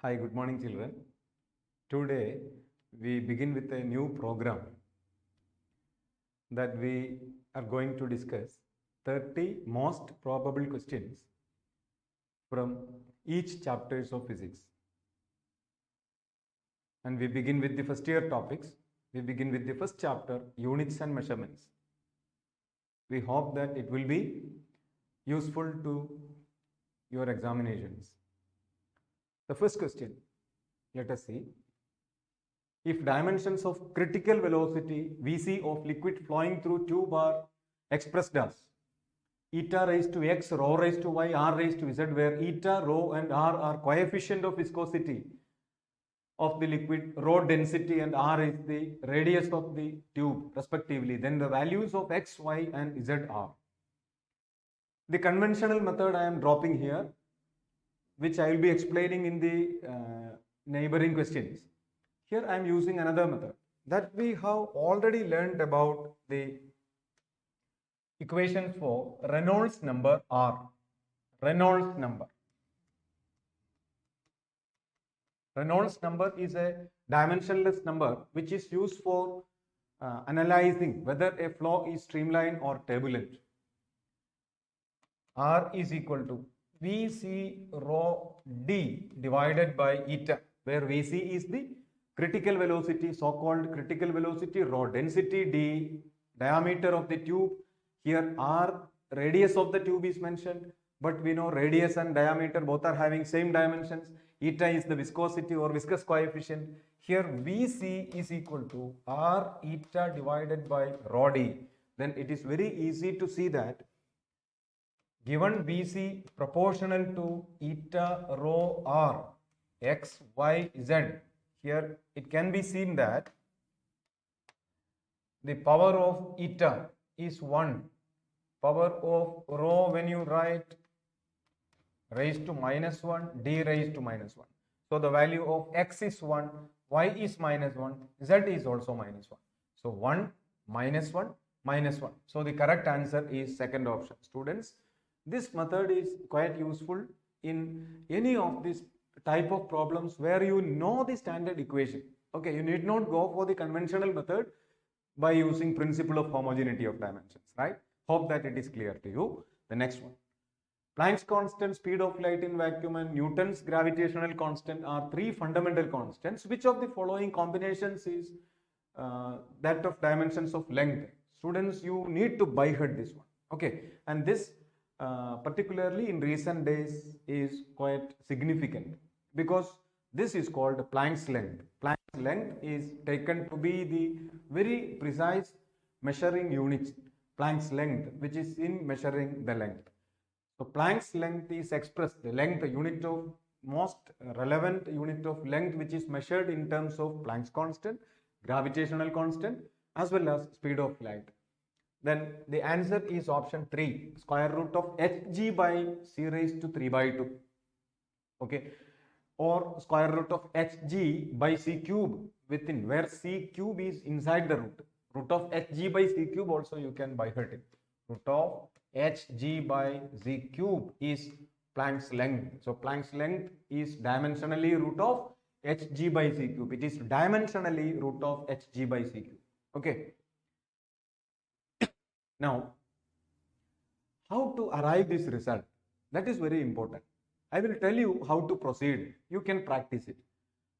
Hi, good morning, children. Today we begin with a new program that we are going to discuss 30 most probable questions from each chapters of physics. And we begin with the first year topics. We begin with the first chapter, units and measurements. We hope that it will be useful to your examinations. The first question, let us see. If dimensions of critical velocity Vc of liquid flowing through tube are expressed as eta raised to x, rho raised to y, r raised to z, where eta, rho and r are coefficient of viscosity of the liquid, rho density and r is the radius of the tube respectively, then the values of x, y and z are. The conventional method I am dropping here, which I will be explaining in the neighboring questions. Here I am using another method that we have already learned about the equation for Reynolds number R. Reynolds number. Reynolds number is a dimensionless number which is used for analyzing whether a flow is streamlined or turbulent. R is equal to Vc rho d divided by eta, where Vc is the critical velocity, so-called critical velocity, rho density, d diameter of the tube. Here r, radius of the tube is mentioned, but we know radius and diameter both are having same dimensions. Eta is the viscosity or viscous coefficient. Here Vc is equal to r eta divided by rho d. Then it is very easy to see that given Vc proportional to eta rho r x, y, z, here it can be seen that the power of eta is 1, power of rho when you write raised to minus 1, d raised to minus 1. So the value of x is 1, y is minus 1, z is also minus 1. So 1, minus 1, minus 1. So the correct answer is second option. Students, this method is quite useful in any of these type of problems where you know the standard equation. Okay, you need not go for the conventional method by using principle of homogeneity of dimensions, right? Hope that it is clear to you. The next one. Planck's constant, speed of light in vacuum and Newton's gravitational constant are three fundamental constants. Which of the following combinations is that of dimensions of length? Students, you need to by heart this one. Okay, and this particularly in recent days is quite significant because this is called Planck's length. Planck's length is taken to be the very precise measuring unit. Planck's length, which is in measuring the length. So Planck's length is expressed, the length, the unit of most relevant unit of length which is measured in terms of Planck's constant, gravitational constant as well as speed of light. Then the answer is option 3, square root of hg by c raised to 3 by 2. Okay, or square root of hg by c cube within, where c cube is inside the root. Root of hg by c cube also you can by heart it. Root of hg by z cube is Planck's length. So Planck's length is dimensionally root of hg by c cube. It is dimensionally root of hg by c cube. Okay. Now, how to arrive this result? That is very important. I will tell you how to proceed. You can practice it.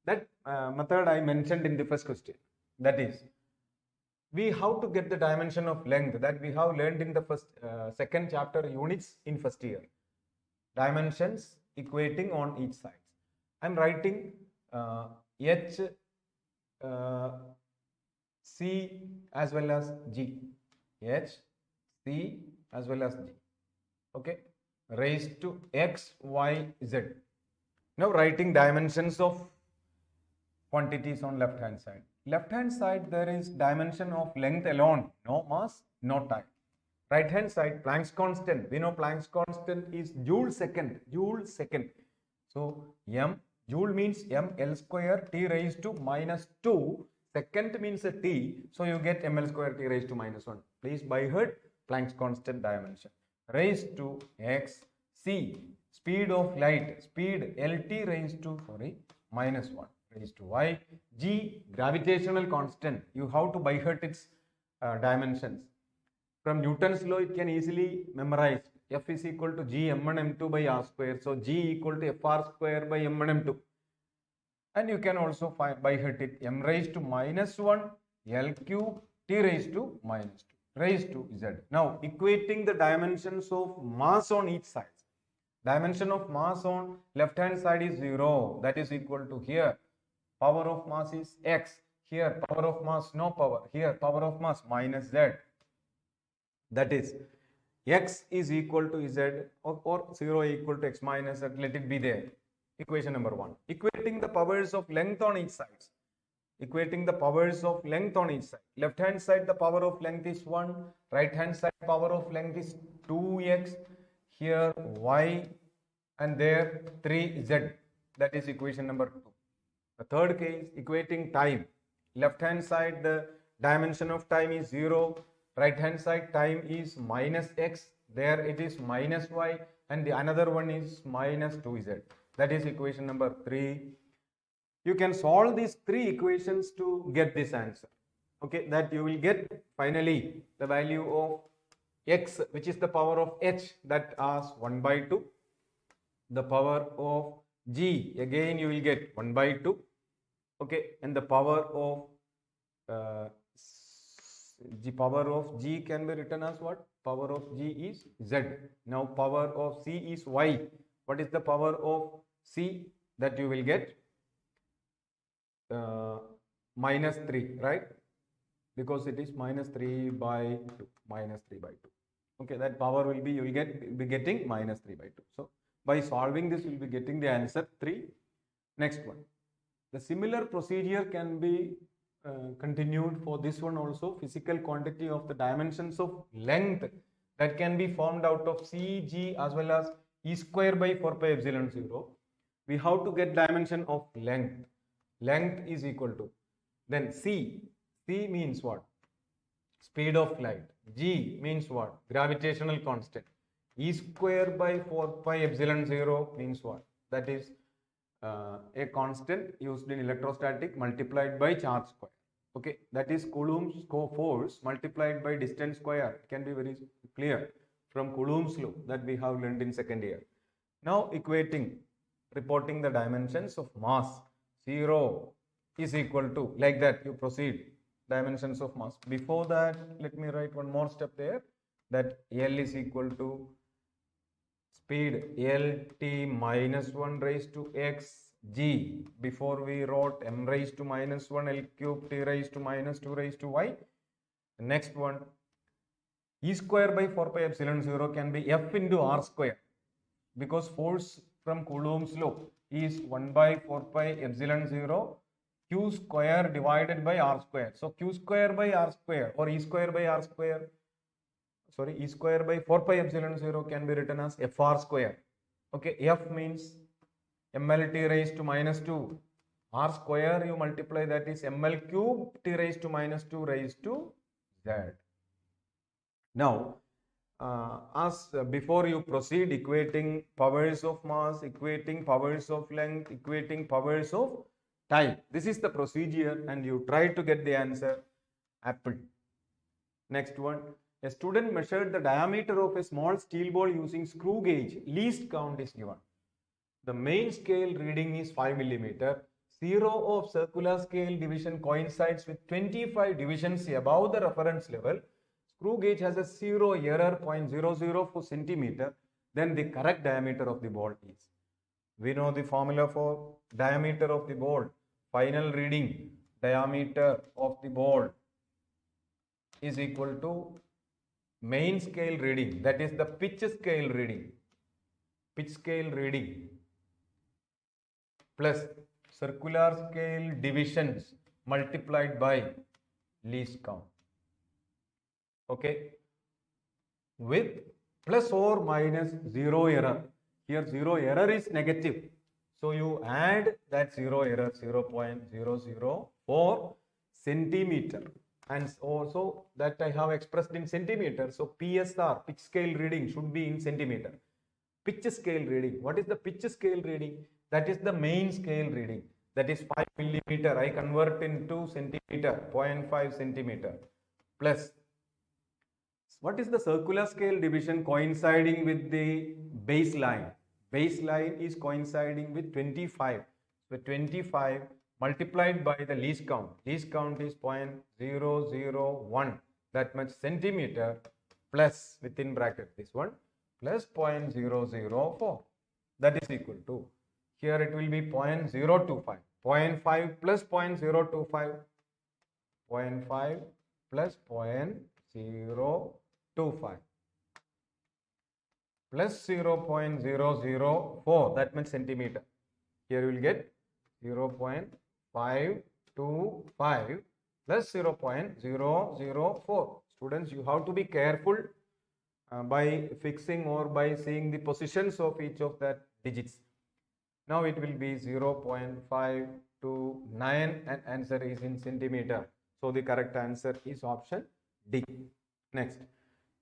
That method I mentioned in the first question. That is, we have to get the dimension of length that we have learned in the second chapter units in first year. Dimensions equating on each side. I am writing h, c as well as g. H, c as well as g. Okay, raised to x, y, z. Now writing dimensions of quantities on left hand side. Left hand side there is dimension of length alone, no mass, no time. Right hand side Planck's constant. We know Planck's constant is joule second. Joule second. So m, joule means m L square t raised to minus 2. Second means a t, so you get ml square t raised to minus 1. Please by heart Planck's constant dimension. Raised to x, c. speed of light, speed LT raised to, minus 1 raised to y. G, gravitational constant. You have to by heart its dimensions. From Newton's law, it can easily memorize. F is equal to G m1 m2 by r square. So G equal to Fr square by m1 m2. And you can also find by heart it m raised to minus 1 L cube T raised to minus 2 raised to Z. Now equating the dimensions of mass on each side. Dimension of mass on left hand side is 0. That is equal to here. Power of mass is x. Here power of mass no power. Here power of mass minus z. That is x is equal to z or 0 equal to x minus z. Let it be there. Equation number 1. Equating the powers of length on each side. Equating the powers of length on each side. Left hand side the power of length is 1. Right hand side power of length is 2x. Here y and there 3z. That is equation number 2. The third case, equating time. Left hand side the dimension of time is 0. Right hand side time is minus x. There it is minus y. And the another one is minus 2z. That is equation number 3. You can solve these 3 equations to get this answer. Okay, that you will get finally the value of x, which is the power of h, that as 1 by 2. The power of g, again you will get 1 by 2. Okay, and the power of g can be written as what? Power of g is z. Now power of c is y. What is the power of c? That you will get minus 3, right? Because it is minus 3 by 2. Minus 3 by 2. Okay, that power will be, you will be getting minus 3 by 2. So by solving this, you will be getting the answer 3. Next one. The similar procedure can be continued for this one also. Physical quantity of the dimensions of length that can be formed out of c, g as well as e square by 4 pi epsilon 0. We have to get dimension of length. Length is equal to, then c means what? Speed of light. G means what? Gravitational constant. E square by 4 pi epsilon 0 means what? That is a constant used in electrostatic multiplied by charge square. Okay, that is Coulomb's force multiplied by distance square. It can be very clear from Coulomb's law that we have learned in second year. Now equating, reporting the dimensions of mass. 0 is equal to, like that you proceed, dimensions of mass. Before that, let me write one more step there, that L is equal to speed LT minus 1 raised to x g. Before we wrote m raised to minus 1 L cube T raised to minus 2 raised to y. The next one, E square by 4 pi epsilon 0 can be F into R square, because force from Coulomb's law is 1 by 4 pi epsilon 0 q square divided by r square. So q square by r square or e square by r square, sorry, e square by 4 pi epsilon 0 can be written as fr square. Okay, f means mlt raised to minus 2. R square you multiply, that is ml cube t raised to minus 2 raised to z. Now as before you proceed equating powers of mass, equating powers of length, equating powers of time. This is the procedure and you try to get the answer apple. Next one, a student measured the diameter of a small steel ball using screw gauge. Least count is given. The main scale reading is 5 mm. 0 of circular scale division coincides with 25 divisions above the reference level. Screw gauge has a 0 error 0.004 centimeter. Then the correct diameter of the ball is. We know the formula for diameter of the ball. Final reading, diameter of the ball is equal to main scale reading, that is the pitch scale reading. Pitch scale reading plus circular scale divisions multiplied by least count. Okay, with plus or minus 0 error. Here 0 error is negative. So you add that 0 error 0.004 centimeter. And also that I have expressed in centimeter. So PSR, pitch scale reading, should be in centimeter. pitch scale reading. What is the pitch scale reading? That is the main scale reading. That is 5 millimeter. I convert into centimeter, 0.5 centimeter plus. What is the circular scale division coinciding with the baseline? Baseline is coinciding with 25. So 25 multiplied by the least count. Least count is 0.001. That much centimeter plus within bracket this one plus 0.004. That is equal to, here it will be 0.025. 0.5 plus 0.025. 0.5 plus 0.025 plus 0.004, that means centimeter. Here you will get 0.525 plus 0.004. Students, you have to be careful by fixing or by seeing the positions of each of that digits. Now it will be 0.529 and answer is in centimeter. So the correct answer is option D. Next,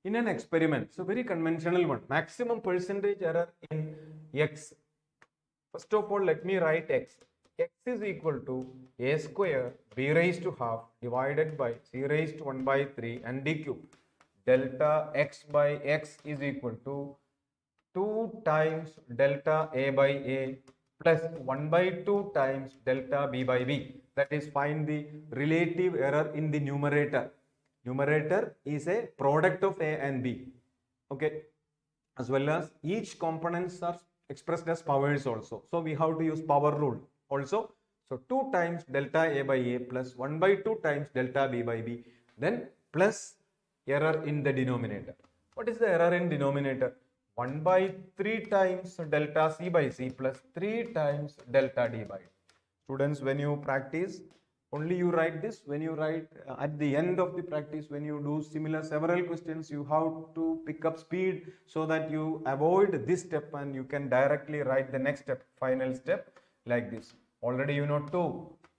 in an experiment, so very conventional one, maximum percentage error in X. First of all, let me write X. X is equal to A square B raised to half divided by C raised to 1 by 3 and D cube. Delta X by X is equal to 2 times delta A by A plus 1 by 2 times delta B by B. That is, find the relative error in the numerator. Numerator is a product of A and B. Okay. As well as each components are expressed as powers also. So we have to use power rule also. So 2 times delta A by A plus 1 by 2 times delta B by B. Then plus error in the denominator. What is the error in denominator? 1 by 3 times delta C by C plus 3 times delta D by D. Students, when you practice, only you write this. When you write at the end of the practice, when you do similar several questions, you have to pick up speed so that you avoid this step and you can directly write the next step, final step like this. Already you know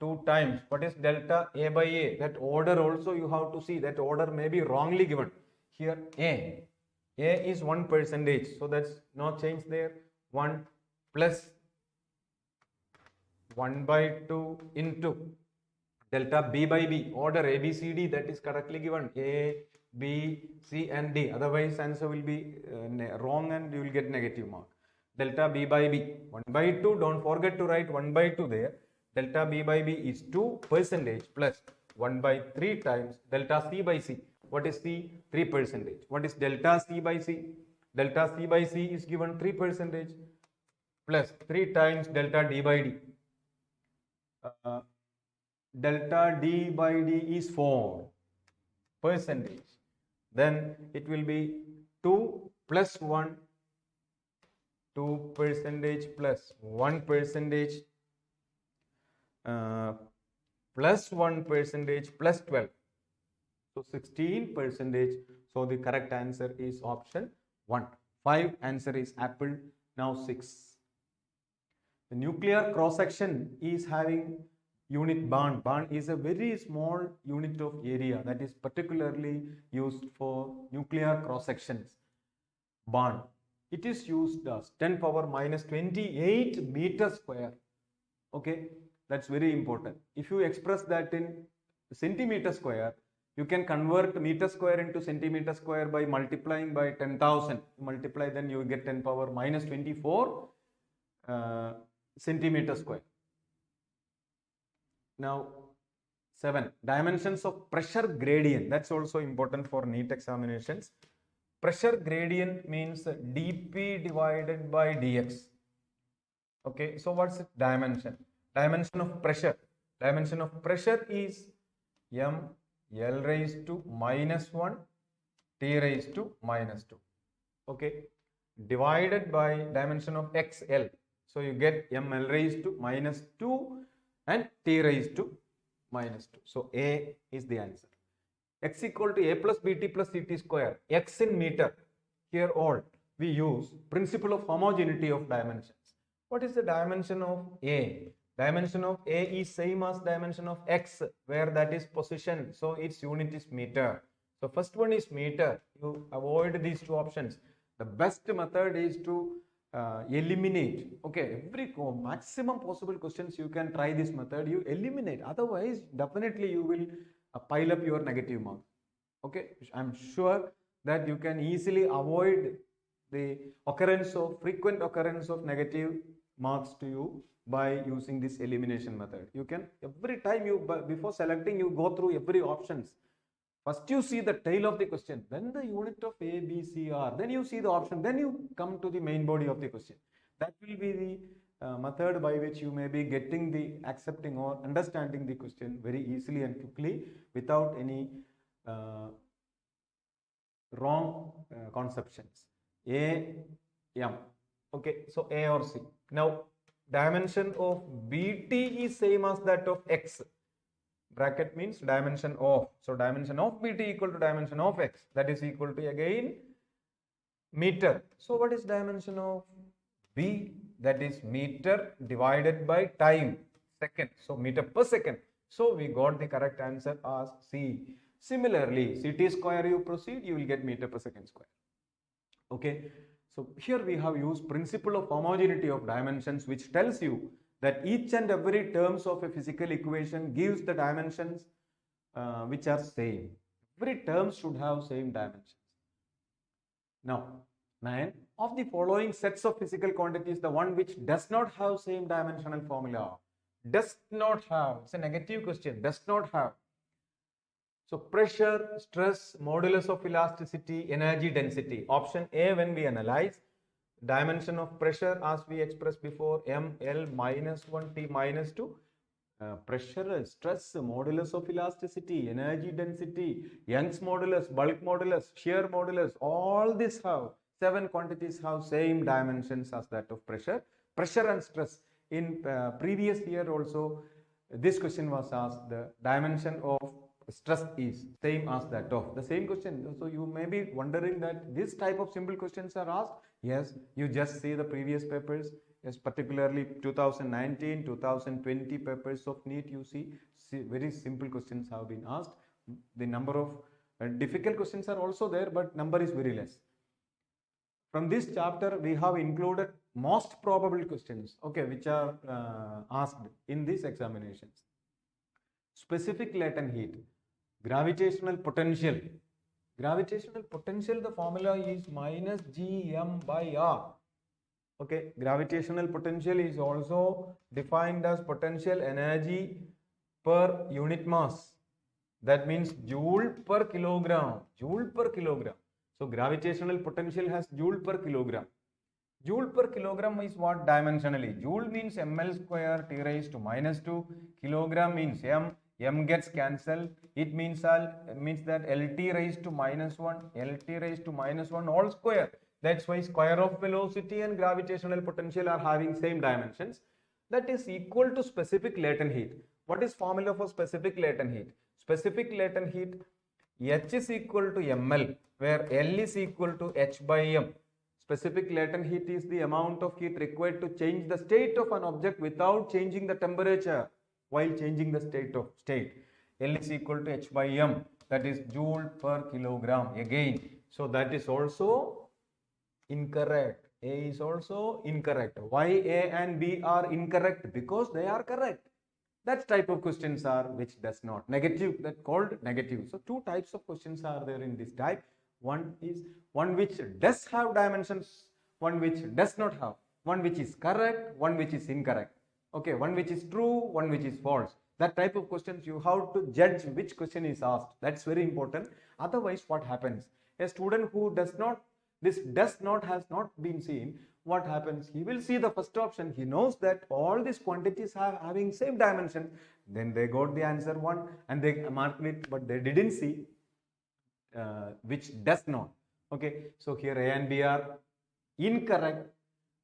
2 times. What is delta A by A? That order also you have to see. That order may be wrongly given. Here A is 1%. So that's no change there. 1 plus 1 by 2 into delta B by B, order A, B, C, D, that is correctly given. A, B, C and D. Otherwise answer will be wrong and you will get negative mark. Delta B by B, 1 by 2, don't forget to write 1 by 2 there. Delta B by B is 2% plus 1 by 3 times delta C by C. What is C? 3%. What is delta C by C? Delta C by C is given 3% plus 3 times delta D by D. Delta D by D is 4%. Then it will be 2 plus 1, 2% plus 1% plus 1% plus 12. So 16%. So the correct answer is option 1. 5 answer is apple. Now 6. The nuclear cross section is having unit barn. Barn is a very small unit of area that is particularly used for nuclear cross sections. Barn. It is used as 10 power minus 28 meter square. Okay, that's very important. If you express that in centimeter square, you can convert meter square into centimeter square by multiplying by 10,000. Multiply, then you will get 10 power minus 24 centimeter square. Now 7, dimensions of pressure gradient. That's also important for NEET examinations. Pressure gradient means dP divided by dx. Okay, so what's the dimension? Dimension of pressure. Dimension of pressure is m L raised to minus 1 T raised to minus 2. Okay, divided by dimension of XL. So you get m L raised to minus 2 and T raised to minus 2. So A is the answer. X equal to A plus BT plus CT square. X in meter. Here all we use principle of homogeneity of dimensions. What is the dimension of A? Dimension of A is same as dimension of X, where that is position. So its unit is meter. So first one is meter. You avoid these two options. The best method is to eliminate. Okay, every maximum possible questions you can try this method, you eliminate. Otherwise, definitely you will pile up your negative marks. Okay, I'm sure that you can easily avoid the frequent occurrence of negative marks to you by using this elimination method. You can, every time you, before selecting, you go through every options. First you see the tail of the question, then the unit of A, B, C, R, then you see the option, then you come to the main body of the question. That will be the method by which you may be getting the accepting or understanding the question very easily and quickly without any wrong conceptions. A, M. Okay, so A or C. Now, dimension of BT is same as that of X. Bracket means dimension of. So, dimension of BT equal to dimension of X. That is equal to again meter. So, what is dimension of B? That is meter divided by time, second. So, meter per second. So, we got the correct answer as C. Similarly, CT square you proceed, you will get meter per second square. Okay. So, here we have used principle of homogeneity of dimensions, which tells you that each and every terms of a physical equation gives the dimensions which are same. Every term should have same dimensions. Now, 9. Of the following sets of physical quantities, the one which does not have same dimensional formula. Does not have. It's a negative question. Does not have. So, pressure, stress, modulus of elasticity, energy density. Option A, when we analyze, dimension of pressure as we expressed before, M, L minus 1, T minus 2. Pressure, stress, modulus of elasticity, energy density, Young's modulus, bulk modulus, shear modulus, all these have, 7 quantities have same dimensions as that of pressure. Pressure and stress. In previous year also, this question was asked, the dimension of stress is same as that of. The same question. So you may be wondering that this type of simple questions are asked. Yes, you just see the previous papers. Yes, particularly 2019, 2020 papers of Neet, you see very simple questions have been asked. The number of difficult questions are also there, but number is very less. From this chapter, we have included most probable questions, okay, which are asked in these examinations. Specific latent heat, gravitational potential. Gravitational potential, the formula is minus Gm by R. Okay, gravitational potential is also defined as potential energy per unit mass. That means joule per kilogram. Joule per kilogram. So, gravitational potential has joule per kilogram. Joule per kilogram is what dimensionally? Joule means ml square T raised to minus 2. Kilogram means m. M gets cancelled. It means that LT raised to minus 1. LT raised to minus 1 all square. That's why square of velocity and gravitational potential are having same dimensions. That is equal to specific latent heat. What is formula for specific latent heat? Specific latent heat, H is equal to ml, where L is equal to H by m. Specific latent heat is the amount of heat required to change the state of an object without changing the temperature while changing the state. L is equal to H by m, that is joule per kilogram again. So that is also incorrect. A is also incorrect. Why A and B are incorrect? Because they are correct. That type of questions are which does not. Negative, that called negative. So two types of questions are there in this type. One is one which does have dimensions, one which does not have, one which is correct, one which is incorrect. Okay, one which is true, one which is false. That type of questions you have to judge which question is asked. That's very important. Otherwise, what happens? A student who does not, this does not has not been seen, what happens? He will see the first option. He knows that all these quantities are having same dimension. Then they got the answer 1 and they marked it, but they didn't see which does not. Okay, so here A and B are incorrect.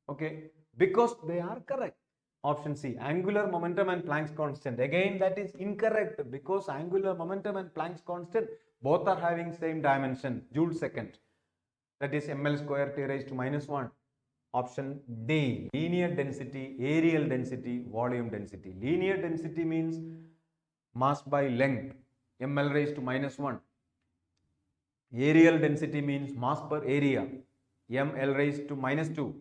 Okay, because they are correct. Option C, angular momentum and Planck's constant. Again, that is incorrect because angular momentum and Planck's constant both are having same dimension, joule second. That is ml square T raised to minus 1. Option D, linear density, areal density, volume density. Linear density means mass by length, ml raised to minus 1. Areal density means mass per area, ml raised to minus 2.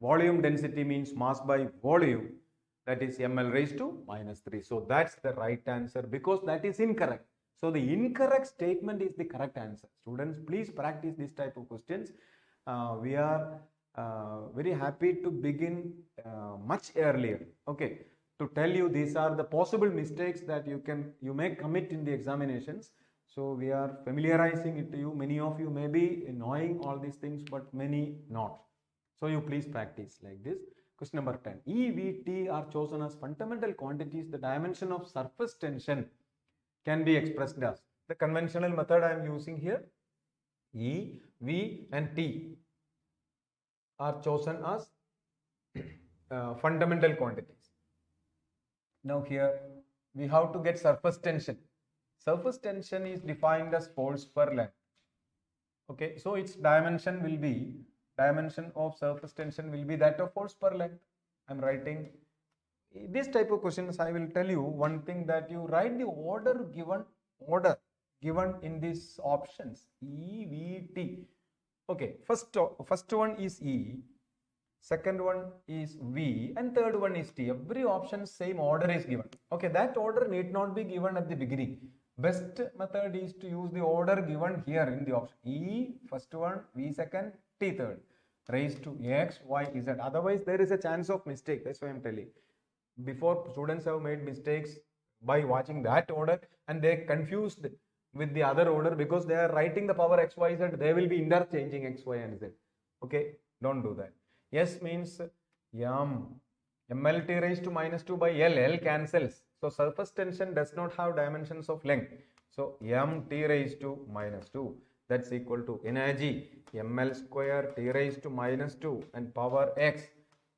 volume density means mass by volume, that is ml raised to minus 3. So that's the right answer because that is incorrect. So the incorrect statement is the correct answer. Students, please practice this type of questions. We are very happy to begin much earlier, okay, to tell you these are the possible mistakes that you may commit in the examinations. So we are familiarizing it to you. Many of you may be knowing all these things, but many not. So you please practice like this. Question number 10. E, V, T are chosen as fundamental quantities. The dimension of surface tension can be expressed as. The conventional method I am using here, E, V and T are chosen as fundamental quantities. Now here we have to get surface tension. Surface tension is defined as force per length. Okay, so its dimension of surface tension will be that of force per length. I am writing this type of questions. I will tell you one thing, that you write the order given in these options, E, V, T. Okay, first one is E, second one is V, and third one is T. Every option same order is given. Okay, that order need not be given at the beginning. Best method is to use the order given here in the option. E first one, V second, T third, raised to X, Y, Z. Otherwise there is a chance of mistake. That's why I am telling. Before, students have made mistakes by watching that order and they confused with the other order because they are writing the power X, Y, Z. They will be interchanging X, Y and Z. Okay, don't do that. S means mlt raised to minus 2 by L cancels. So surface tension does not have dimensions of length. So mt raised to minus 2, that's equal to energy ml square t raised to minus 2 and power x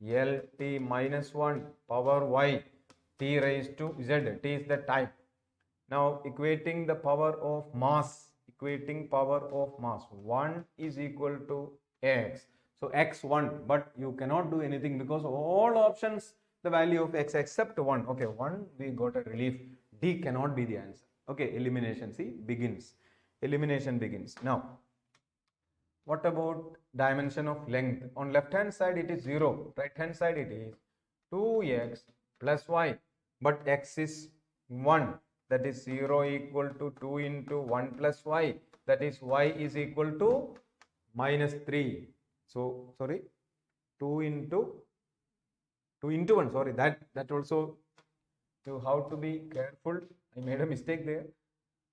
lt minus 1 power y t raised to z. T is the time. Now equating the power of mass, 1 is equal to x. So x1, but you cannot do anything because all options the value of x except 1. Okay, 1 we got a relief. D cannot be the answer. Okay, elimination begins. Elimination begins. Now, what about dimension of length? On left hand side it is 0, right hand side it is 2x plus y, but x is 1, that is 0 equal to 2 into 1 plus y, that is y is equal to minus 3. So, sorry, 2 into 1, sorry, that also you have to be careful. I made a mistake there.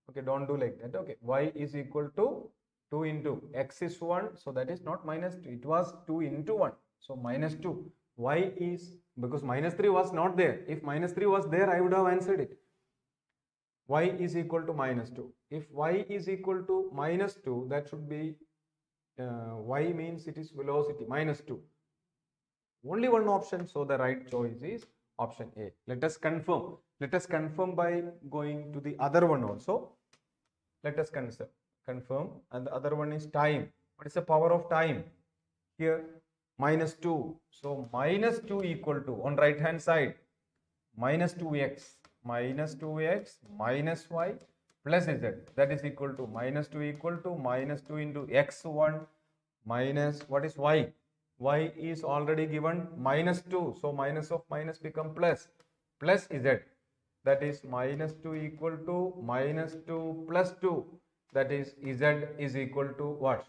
Okay, don't do like that. Okay, y is equal to 2 into x is 1, so that is not minus 2, it was 2 into 1, so minus 2. Y is, because minus 3 was not there. If minus 3 was there, I would have answered it. Y is equal to minus 2. If y is equal to minus 2, that should be y means it is velocity, minus 2. Only one option, so the right choice is option A. Let us confirm. Let us confirm by going to the other one also. Let us confirm. And the other one is time. What is the power of time? Here, minus 2. So minus 2 equal to, on right hand side, minus 2x minus y plus z, that is equal to minus 2 equal to minus 2 into x1 minus, what is y? Y is already given minus 2, so minus of minus become plus z, that is minus 2 equal to minus 2 plus 2, that is z is equal to what?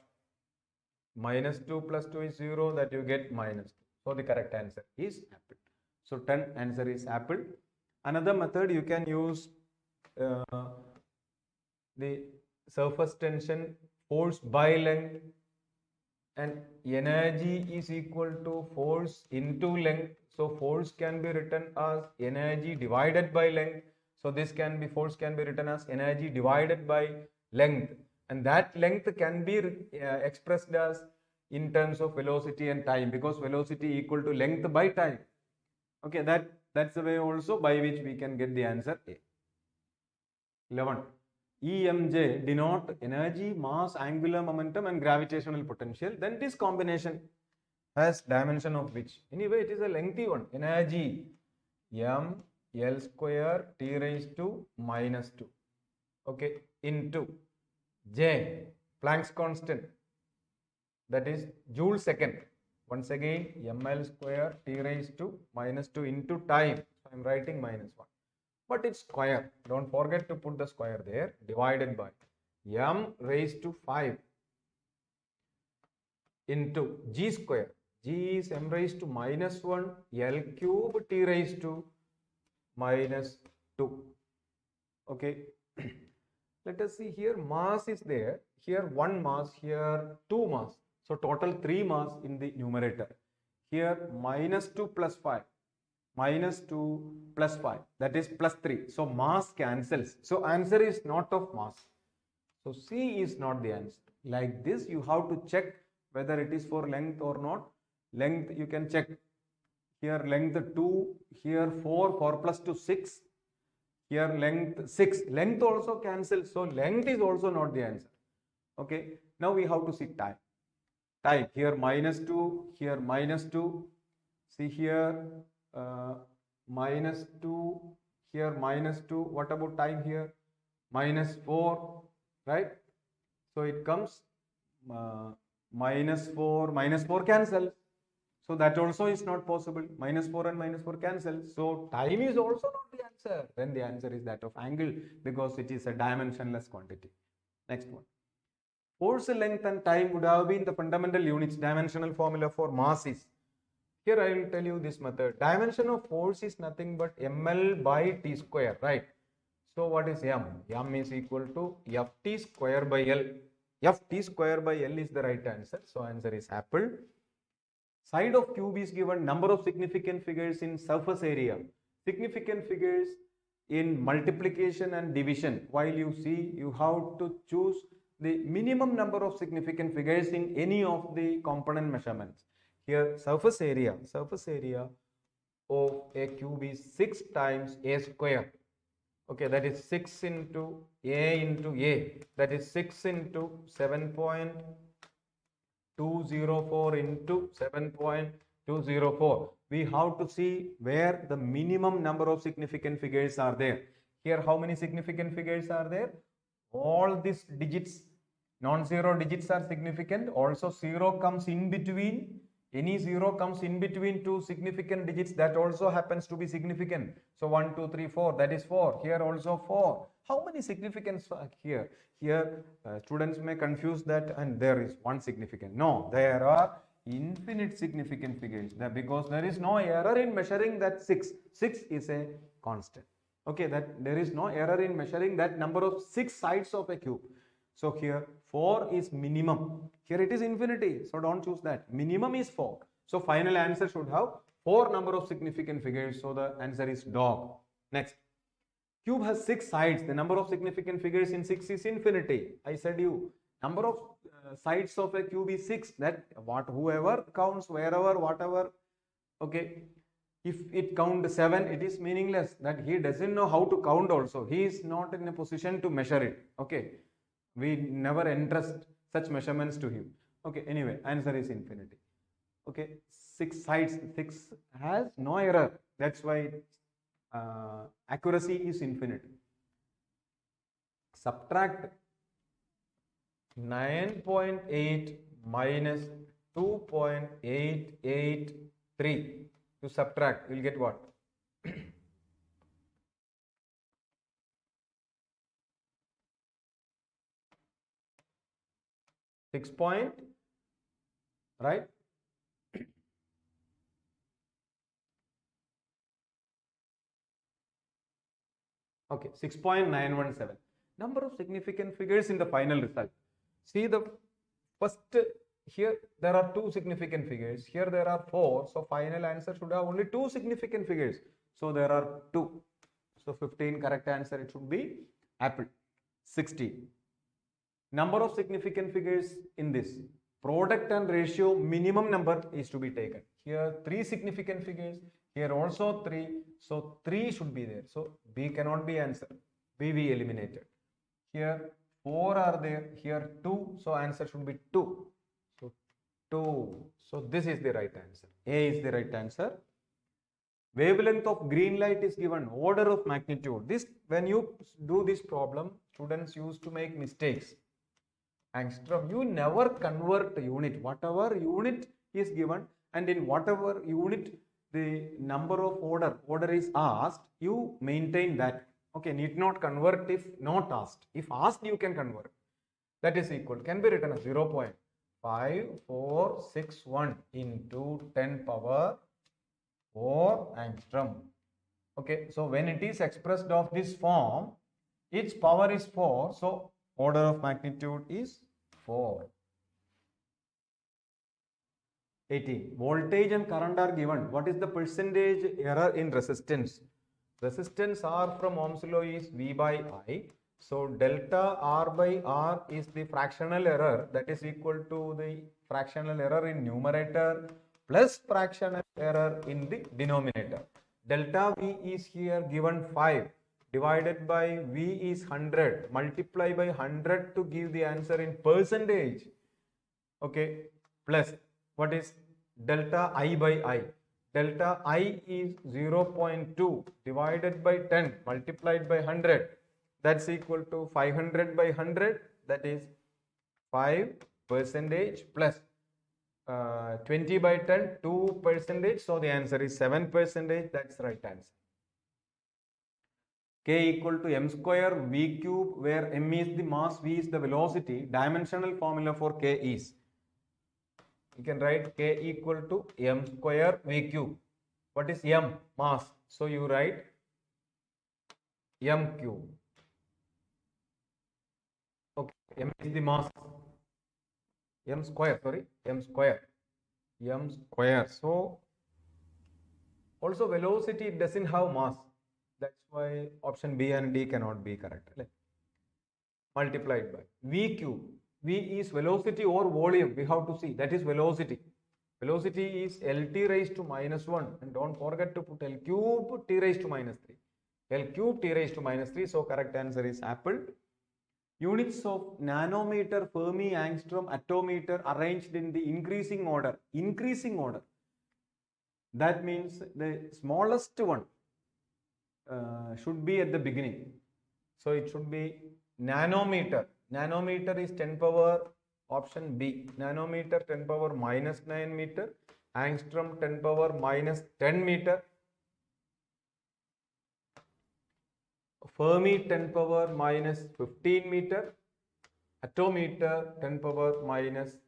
Minus 2 plus 2 is 0, that you get minus 2. So the correct answer is apple. So 10 answer is apple. Another method you can use the surface tension, force by length, and energy is equal to force into length. So force can be written as energy divided by length. So this can be, force can be written as energy divided by length, and that length can be expressed as in terms of velocity and time, because velocity equal to length by time. Okay, that's the way also by which we can get the answer A. 11. EMJ denote energy, mass, angular momentum and gravitational potential. Then this combination has dimension of which? Anyway, it is a lengthy one. Energy m L square t raised to minus 2. Okay, into J, Planck's constant, that is Joule second. Once again, ml square t raised to minus 2 into time. So I'm writing minus 1. But it's square. Don't forget to put the square there. Divided by m raised to 5 into g square. G is m raised to minus 1 L cube t raised to minus 2. Okay. Let us see here. Mass is there. Here 1 mass. Here 2 mass. So total 3 mass in the numerator. Here minus 2 plus 5. Minus 2 plus 5. That is plus 3. So mass cancels. So answer is not of mass. So C is not the answer. Like this, you have to check whether it is for length or not. Length you can check. Here length 2. Here 4. 4 plus 2 6. Here length 6. Length also cancels. So length is also not the answer. Okay. Now we have to see time. Time. Here minus 2. Here minus 2. See here minus 2. Here minus 2. What about time here? Minus 4. Right. So it comes minus 4. Minus 4 cancels. So that also is not possible. Minus 4 and minus 4 cancel. So time is also not the answer. Then the answer is that of angle because it is a dimensionless quantity. Next one. Force, length and time would have been the fundamental units. Dimensional formula for mass is. Here I will tell you this method. Dimension of force is nothing but ml by t square. Right. So what is m? M is equal to ft square by L. Ft square by L is the right answer. So answer is apple. Side of cube is given number of significant figures in surface area. Significant figures in multiplication and division. While you see, you have to choose the minimum number of significant figures in any of the component measurements. Here surface area of a cube is 6 times a square. Okay, that is 6 into a. That is 6 into 7.204 into 7.204. We have to see where the minimum number of significant figures are there. Here how many significant figures are there? All these digits, non-zero digits are significant. Also 0 comes in between. Any 0 comes in between two significant digits, that also happens to be significant. So 1, 2, 3, 4, that is 4. Here also 4. How many significance here? Here students may confuse that and there is one significant. No, there are infinite significant figures because there is no error in measuring that 6. 6 is a constant. Okay, that there is no error in measuring that number of 6 sides of a cube. So here 4 is minimum. Here it is infinity. So don't choose that. Minimum is 4. So final answer should have 4 number of significant figures. So the answer is dog. Next. Cube has 6 sides. The number of significant figures in 6 is infinity. I said you. Number of sides of a cube is 6. That whoever counts, wherever, whatever. Okay. If it counts 7, it is meaningless. That he doesn't know how to count also. He is not in a position to measure it. Okay. We never entrust such measurements to him. Okay, anyway, answer is infinity. Okay, 6 sides, 6 has no error. That's why accuracy is infinite. Subtract 9.8 minus 2.883. To subtract, you'll get what? 6 point, right? Okay, 6.917. Number of significant figures in the final result. See the first, here there are 2 significant figures. Here there are 4. So final answer should have only 2 significant figures. So there are 2. So 15 correct answer, it should be apple. 16. Number of significant figures in this. Product and ratio minimum number is to be taken. Here 3 significant figures. Here also 3. So 3 should be there. So B cannot be answer. B we eliminated. Here 4 are there. Here 2. So answer should be 2. So 2. So this is the right answer. A is the right answer. Wavelength of green light is given. Order of magnitude. This, when you do this problem, students used to make mistakes. Angstrom, you never convert unit. Whatever unit is given, and in whatever unit the number of order is asked, you maintain that. Okay, need not convert if not asked. If asked, you can convert. That is equal, can be written as 0.5461 into 10 power 4 angstrom. Okay, so when it is expressed of this form, its power is 4, so order of magnitude is 4. 18. Voltage and current are given. What is the percentage error in resistance? Resistance R from Ohm's law is V by I. So delta R by R is the fractional error, that is equal to the fractional error in numerator plus fractional error in the denominator. Delta V is here given 5 divided by V is 100, multiply by 100 to give the answer in percentage. Okay, plus what is delta I by I? Delta I is 0.2 divided by 10 multiplied by 100. That's equal to 500 by 100. That is 5% plus 20 by 10, 2%. So the answer is 7%. That's the right answer. K equal to m square v cube, where m is the mass, v is the velocity. Dimensional formula for K is, you can write K equal to m square v cube. What is m? Mass. So you write m cube. Okay, m is the mass. M square. So also velocity doesn't have mass. That's why option B and D cannot be correct. Multiplied by v cube. V is velocity or volume. We have to see. That is velocity. Velocity is LT raised to minus 1. And don't forget to put L cube T raised to minus 3. L cube T raised to minus 3. So correct answer is apple. Units of nanometer, Fermi, angstrom, atometer arranged in the increasing order. Increasing order. That means the smallest one should be at the beginning. So it should be nanometer. Nanometer is 10 power, option B. Nanometer 10 power minus 9 meter. Angstrom 10 power minus 10 meter. Fermi 10 power minus 15 meter. Atometer 10 power minus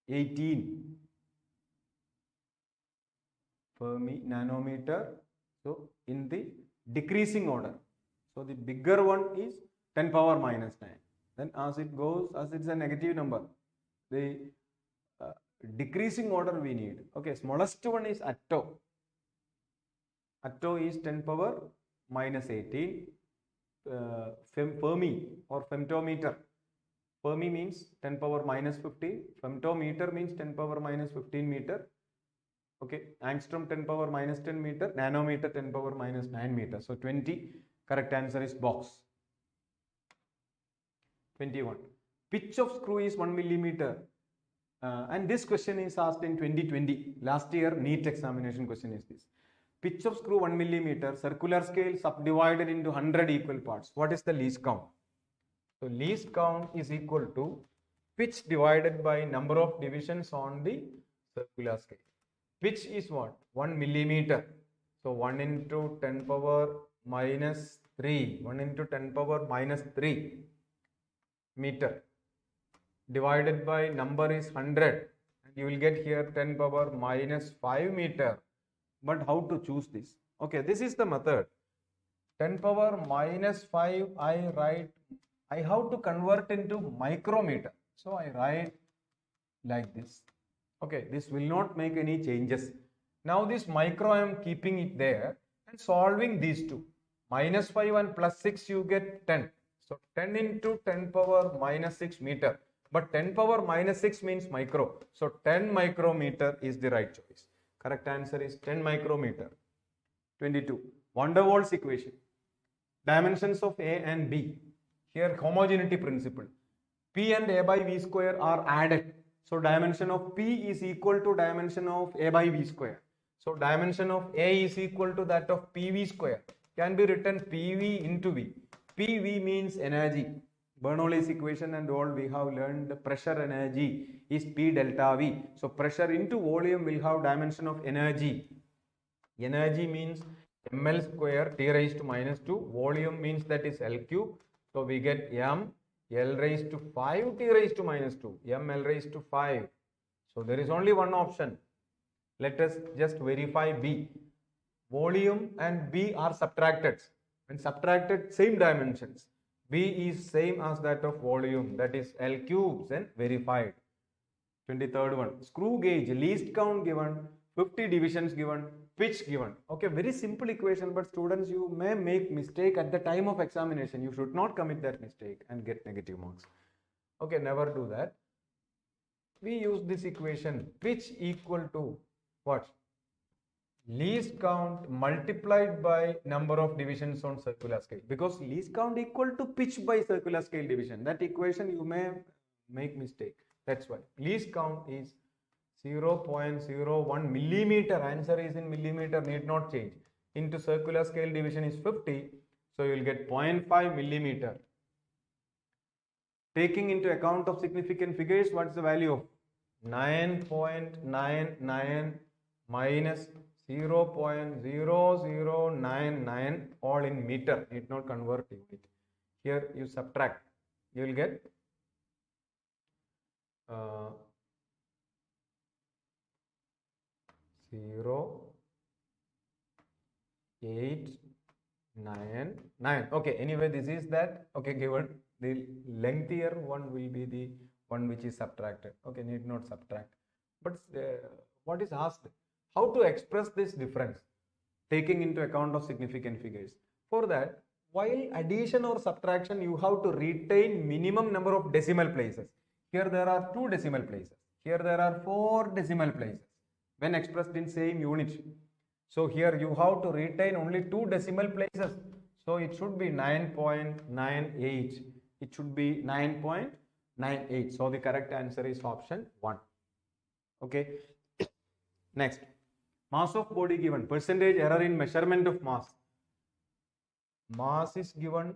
18. Fermi, nanometer. So in the decreasing order. So the bigger one is 10 power minus 9. Then as it goes, as it's a negative number, the decreasing order we need. Okay, smallest one is atto. Atto is 10 power minus 18. Fermi or femtometer. Fermi means 10 power minus 15. Femtometer means 10 power minus 15 meter. Okay, angstrom 10 power minus 10 meter. Nanometer 10 power minus 9 meter. So 20. Correct answer is box. 21. Pitch of screw is 1 millimeter. And this question is asked in 2020. Last year, Neet examination question is this. Pitch of screw 1 millimeter, circular scale subdivided into 100 equal parts. What is the least count? So least count is equal to pitch divided by number of divisions on the circular scale. Pitch is what? 1 millimeter. So 1 into 10 power minus 3. 1 into 10 power minus 3 meter. Divided by number is 100. And you will get here 10 power minus 5 meter. But how to choose this? Okay, this is the method. 10 power minus 5, I have to convert into micrometer. So I write like this. Okay, this will not make any changes. Now this micro I am keeping it there and solving these two. Minus 5 and plus 6 you get 10. So 10 into 10 power minus 6 meter. But 10 power minus 6 means micro. So 10 micrometer is the right choice. Correct answer is 10 micrometer. 22. Van der Waals equation. Dimensions of A and B. Here homogeneity principle. P and A by V square are added. So dimension of P is equal to dimension of A by V square. So dimension of A is equal to that of PV square. Can be written PV into V. PV means energy. Bernoulli's equation and all we have learned, the pressure energy is P delta V. So pressure into volume will have dimension of energy. Energy means ml square T raised to minus 2. Volume means that is L cube. So we get m L raised to 5 T raised to minus 2. M L raised to 5. So there is only one option. Let us just verify B. Volume and B are subtracted. When subtracted, same dimensions. B is same as that of volume, that is L cubes, and verified. 23rd one, screw gauge, least count given, 50 divisions given, pitch given. Okay, very simple equation, but students, you may make mistake at the time of examination. You should not commit that mistake and get negative marks. Okay, never do that. We use this equation, pitch equal to what? Least count multiplied by number of divisions on circular scale, because least count equal to pitch by circular scale division. That equation you may make mistake. That's why least count is 0.01 millimeter. Answer is in millimeter, need not change. Into circular scale division is 50, so you will get 0.5 millimeter. Taking into account of significant figures, what's the value of 9.99 minus 0.0099 all in meter, need not convert unit. Here you subtract, you will get 0.899. Okay, anyway, this is that. Okay, given the lengthier one will be the one which is subtracted. Okay, need not subtract. But what is asked? How to express this difference taking into account of significant figures. For that, while addition or subtraction, you have to retain minimum number of decimal places. Here there are 2 decimal places. Here there are 4 decimal places when expressed in same unit. So here you have to retain only 2 decimal places. So it should be 9.98. It should be 9.98. So the correct answer is option 1. Okay. Next. Mass of body given, percentage error in measurement of mass. Mass is given,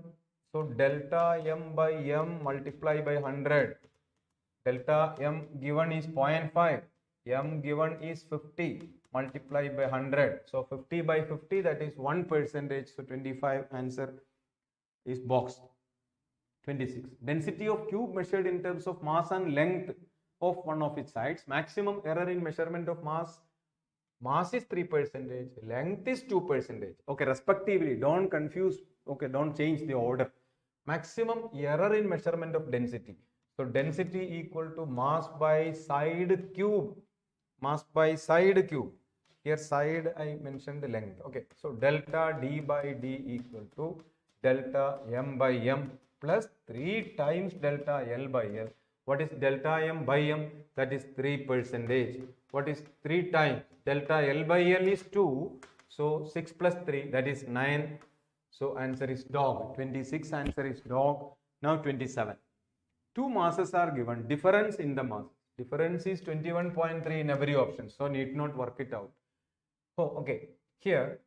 so delta m by m multiplied by 100. Delta m given is 0.5, m given is 50 multiplied by 100. So 50 by 50, that is 1%. So 25 answer is box. 26. Density of cube measured in terms of mass and length of one of its sides. Maximum error in measurement of mass. Mass is 3%, length is 2%. Okay, respectively, don't confuse. Okay, don't change the order. Maximum error in measurement of density. So density equal to mass by side cube. Mass by side cube. Here side I mentioned the length. Okay, so delta d by d equal to delta m by m plus 3 times delta L by L. What is delta m by m? That is 3%. What is 3 times? Delta L by L is 2. So 6 plus 3, that is 9. So answer is dog. 26 answer is dog. Now 27. 2 masses are given. Difference in the mass. Difference is 21.3 in every option. So need not work it out. Oh, okay. Here,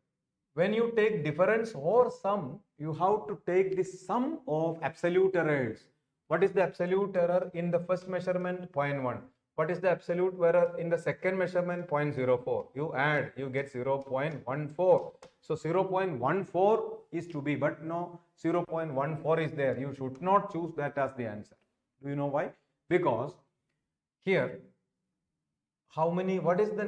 when you take difference or sum, you have to take the sum of absolute errors. What is the absolute error in the first measurement? 0.1. What is the absolute error in the second measurement? 0.04. You add, you get 0.14. So 0.14 is to be, but no, 0.14 is there. You should not choose that as the answer. Do you know why? Because here, what is the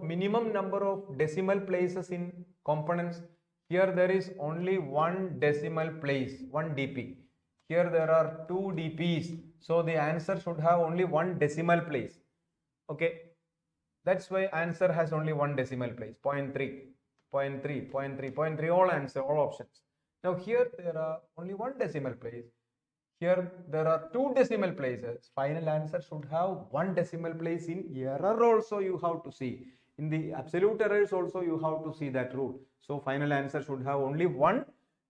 minimum number of decimal places in components? Here there is only 1 decimal place, 1 dp. Here there are 2 dp's. So the answer should have only 1 decimal place. Okay. That's why answer has only 1 decimal place. 0.3, 0.3, 0.3, 0.3, all answer, all options. Now here there are only 1 decimal place. Here there are 2 decimal places. Final answer should have 1 decimal place. In error also you have to see. In the absolute errors also you have to see that rule. So final answer should have only 1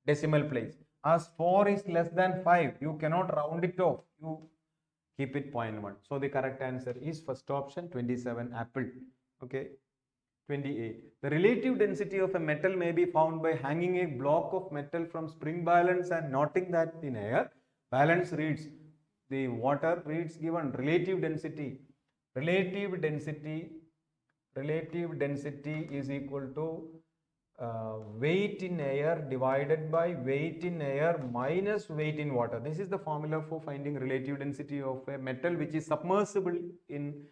decimal place. As 4 is less than 5, you cannot round it off. You keep it 0.1. So the correct answer is first option, 27, apple. Okay. 28. The relative density of a metal may be found by hanging a block of metal from spring balance and knotting that in air. Balance reads, the water reads given relative density. Relative density is equal to weight in air divided by weight in air minus weight in water. This is the formula for finding relative density of a metal which is submersible in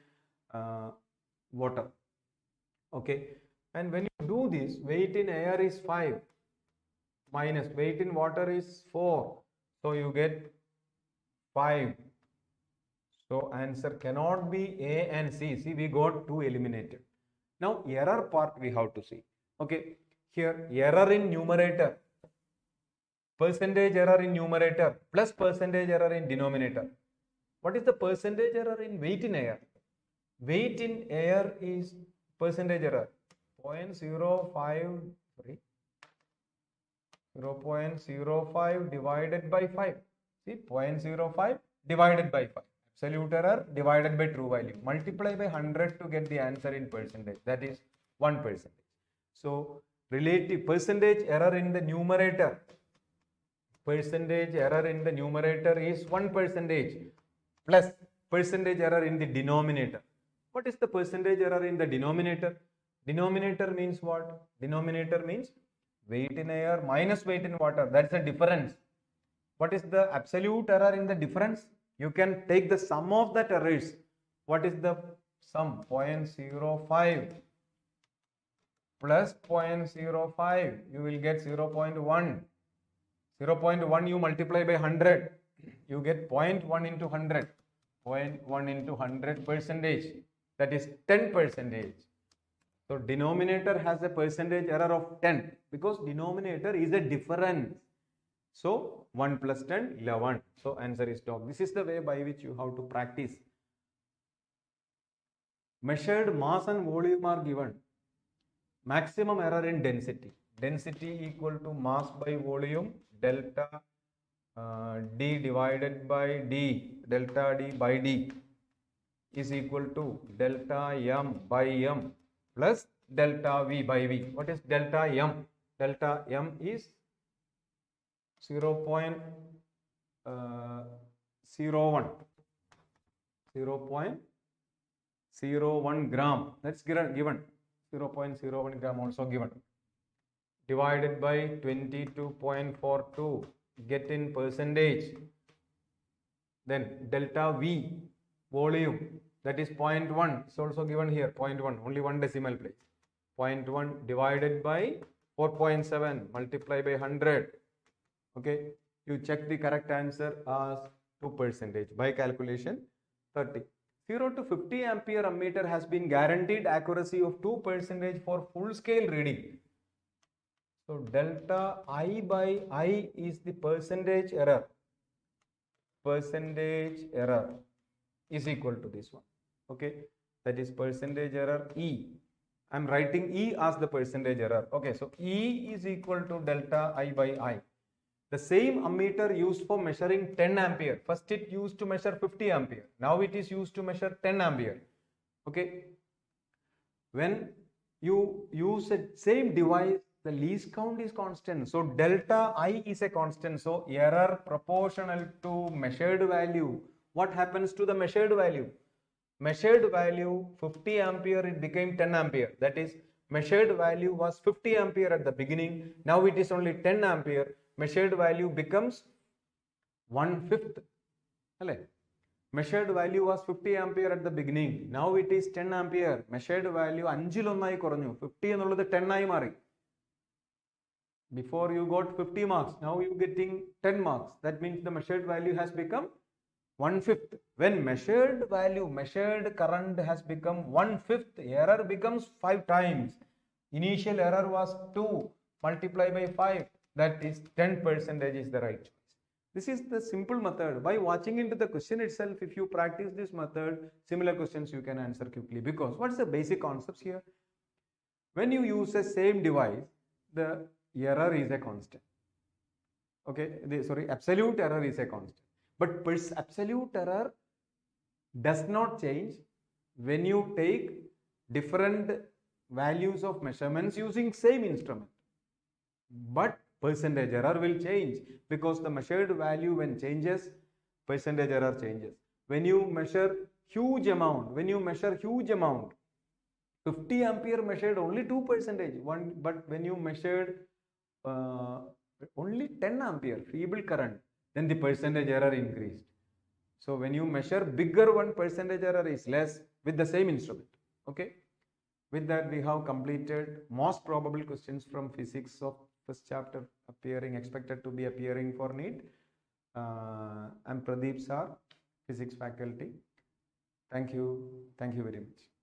water. Okay, and when you do this, weight in air is 5 minus weight in water is 4, so you get 5. So answer cannot be A and C. See, we got 2 eliminated. Now error part we have to see. Okay, here error in numerator, percentage error in numerator plus percentage error in denominator. What is the percentage error in weight in air? Weight in air is percentage error 0.05 divided by 5. See, 0.05 divided by 5. Absolute error divided by true value. Multiply by 100 to get the answer in percentage. That is 1%. So, relative percentage error in the numerator. Percentage error in the numerator is 1% plus percentage error in the denominator. What is the percentage error in the denominator? Denominator means what? Denominator means weight in air minus weight in water. That's the difference. What is the absolute error in the difference? You can take the sum of that errors. What is the sum? 0.05 plus 0.05. You will get 0.1. 0.1 you multiply by 100. You get 0.1 into 100. 0.1 into 100%. That is 10%. So denominator has a percentage error of 10 because denominator is a difference. So 1 plus 10, 11. So answer is dog. This is the way by which you have to practice. Measured mass and volume are given. Maximum error in density. Density equal to mass by volume, delta D divided by D, delta D by D is equal to delta M by M plus delta V by V. What is delta M? Delta M is 0.01 gram. That's given. 0.01 gram also given. Divided by 22.42. Get in percentage. Then delta V volume, that is 0.1. It's also given here 0.1. Only one decimal place. 0.1 divided by 4.7. Multiply by 100. Okay, you check the correct answer as 2% by calculation 30. 0 to 50 ampere ammeter has been guaranteed accuracy of 2% for full scale reading. So delta I by I is the percentage error. Percentage error is equal to this one. Okay, that is percentage error E. I am writing E as the percentage error. Okay, so E is equal to delta I by I. The same ammeter used for measuring 10 ampere. First it used to measure 50 ampere. Now it is used to measure 10 ampere. Okay. When you use the same device, the least count is constant. So delta I is a constant. So error proportional to measured value. What happens to the measured value? Measured value 50 ampere, it became 10 ampere. That is, measured value was 50 ampere at the beginning. Now it is only 10 ampere. Measured value becomes 1/5. Measured value was 50 ampere at the beginning. Now it is 10 ampere. Measured value 5 koranu. 50 enulladu 10 ആയി മാറി. Before you got 50 marks. Now you getting 10 marks. That means the measured value has become 1/5. When measured value, measured current has become 1/5, error becomes 5 times. Initial error was 2 multiplied by 5. That is 10% is the right choice. This is the simple method. By watching into the question itself, if you practice this method, similar questions you can answer quickly. Because what's the basic concepts here? When you use the same device, the error is a constant. Okay, absolute error is a constant. But absolute error does not change when you take different values of measurements using same instrument. But percentage error will change, because the measured value when changes, percentage error changes. When you measure huge amount, 50 ampere measured only 2%, but when you measured only 10 ampere feeble current, then the percentage error increased. So when you measure bigger one, percentage error is less with the same instrument. Okay. With that, we have completed most probable questions from physics of first chapter expected to be appearing for Neet. I'm Pradeep Sir, physics faculty. Thank you very much.